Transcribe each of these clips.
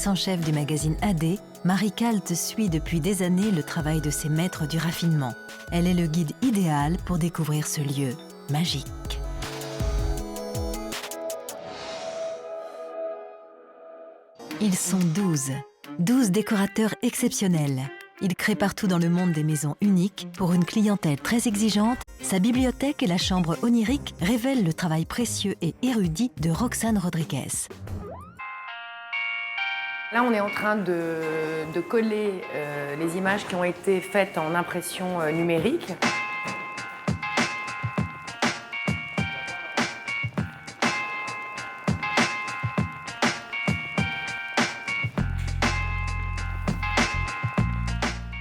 Rédactrice en chef du magazine AD, Marie Calt suit depuis des années le travail de ses maîtres du raffinement. Elle est le guide idéal pour découvrir ce lieu magique. Ils sont 12 décorateurs exceptionnels. Ils créent partout dans le monde des maisons uniques. Pour une clientèle très exigeante, sa bibliothèque et la chambre onirique révèlent le travail précieux et érudit de Roxane Rodriguez. Là, on est en train de coller les images qui ont été faites en impression numérique.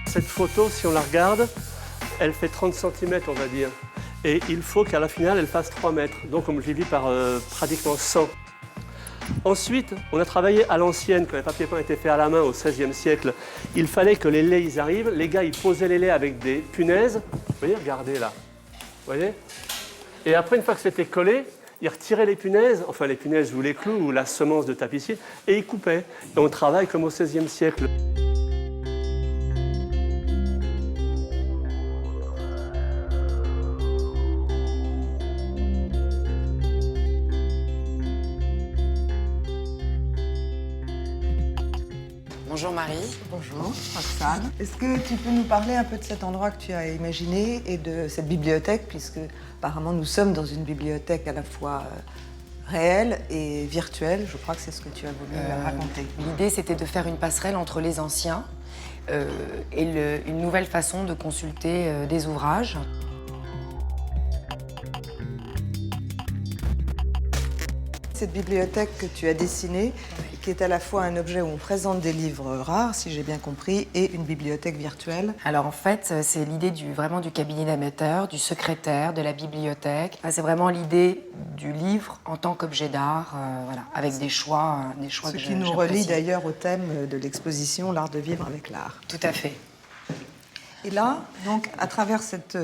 Cette photo, si on la regarde, elle fait 30 cm, on va dire. Et il faut qu'à la finale, elle fasse 3 mètres. Donc, on multiplie par pratiquement 100. Ensuite, on a travaillé à l'ancienne, quand les papiers peints étaient faits à la main au XVIe siècle. Il fallait que les laits ils arrivent. Les gars, ils posaient les laits avec des punaises. Vous voyez, regardez là. Vous voyez? Et après, une fois que c'était collé, ils retiraient les punaises ou les clous ou la semence de tapissier, et ils coupaient. Et on travaille comme au XVIe siècle. Bonjour Marie. Bonjour Roxane. Est-ce que tu peux nous parler un peu de cet endroit que tu as imaginé et de cette bibliothèque, puisque apparemment nous sommes dans une bibliothèque à la fois réelle et virtuelle. Je crois que c'est ce que tu as voulu raconter. L'idée, c'était de faire une passerelle entre les anciens et une nouvelle façon de consulter des ouvrages. Cette bibliothèque que tu as dessinée, qui est à la fois un objet où on présente des livres rares, si j'ai bien compris, et une bibliothèque virtuelle. Alors en fait, c'est l'idée vraiment du cabinet d'amateur, du secrétaire, de la bibliothèque. C'est vraiment l'idée du livre en tant qu'objet d'art, voilà, avec des choix que j'apprécie. Ce qui nous relie d'ailleurs au thème de l'exposition « L'art de vivre avec l'art ». Tout à fait. Et là, donc, à travers cet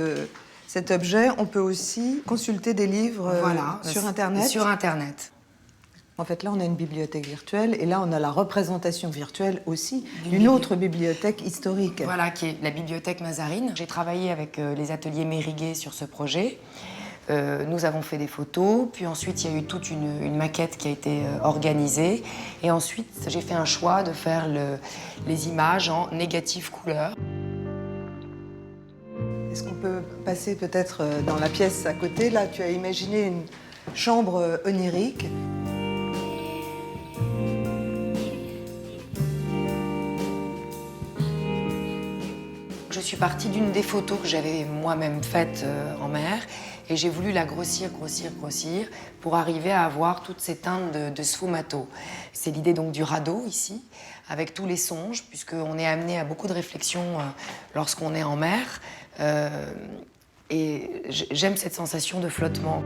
objet, on peut aussi consulter des livres sur Internet. Sur Internet. En fait, là, on a une bibliothèque virtuelle et là, on a la représentation virtuelle aussi d'une autre bibliothèque historique. Voilà, qui est la bibliothèque Mazarine. J'ai travaillé avec les ateliers Mériguet sur ce projet. Nous avons fait des photos, puis ensuite, il y a eu toute une maquette qui a été organisée. Et ensuite, j'ai fait un choix de faire les images en négatif couleur. Est-ce qu'on peut passer peut-être dans la pièce à côté? Là, tu as imaginé une chambre onirique. Je suis partie d'une des photos que j'avais moi-même faites en mer et j'ai voulu la grossir pour arriver à avoir toutes ces teintes de sfumato. C'est l'idée donc du radeau ici, avec tous les songes, puisqu'on est amené à beaucoup de réflexions lorsqu'on est en mer. Et j'aime cette sensation de flottement.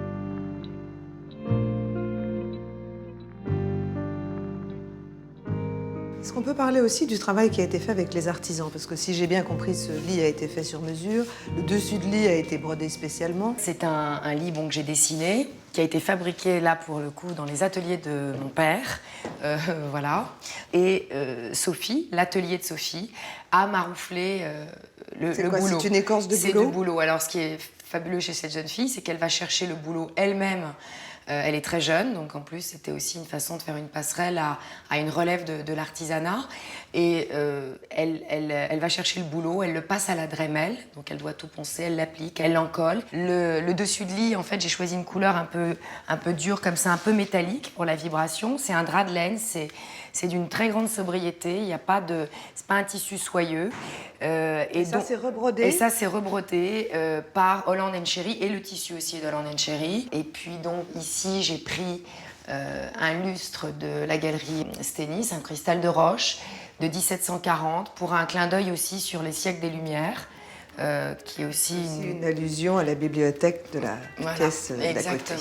Est-ce qu'on peut parler aussi du travail qui a été fait avec les artisans? Parce que si j'ai bien compris, ce lit a été fait sur mesure, le dessus de lit a été brodé spécialement. C'est un lit que j'ai dessiné, qui a été fabriqué là pour le coup dans les ateliers de mon père, voilà. Et Sophie, l'atelier de Sophie, a marouflé le boulot. C'est une écorce de boulot? C'est de boulot. Alors ce qui est fabuleux chez cette jeune fille, c'est qu'elle va chercher le boulot elle-même. Elle est très jeune, donc en plus c'était aussi une façon de faire une passerelle à une relève de l'artisanat. Et elle va chercher le boulot, elle le passe à la Dremel, donc elle doit tout poncer, elle l'applique, elle l'encolle. Le dessus de lit, en fait, j'ai choisi une couleur un peu dure comme ça, un peu métallique pour la vibration. C'est un drap de laine, c'est d'une très grande sobriété, il n'y a pas de... c'est pas un tissu soyeux. Et ça, c'est rebrodé? Et ça, c'est rebrodé par Holland & Cherry, et le tissu aussi est d'Holland & Cherry. Et puis donc ici, j'ai pris un lustre de la galerie Stennis, un cristal de roche de 1740, pour un clin d'œil aussi sur les siècles des Lumières, qui est aussi une allusion à la bibliothèque de la pièce d'à côté. Exactement.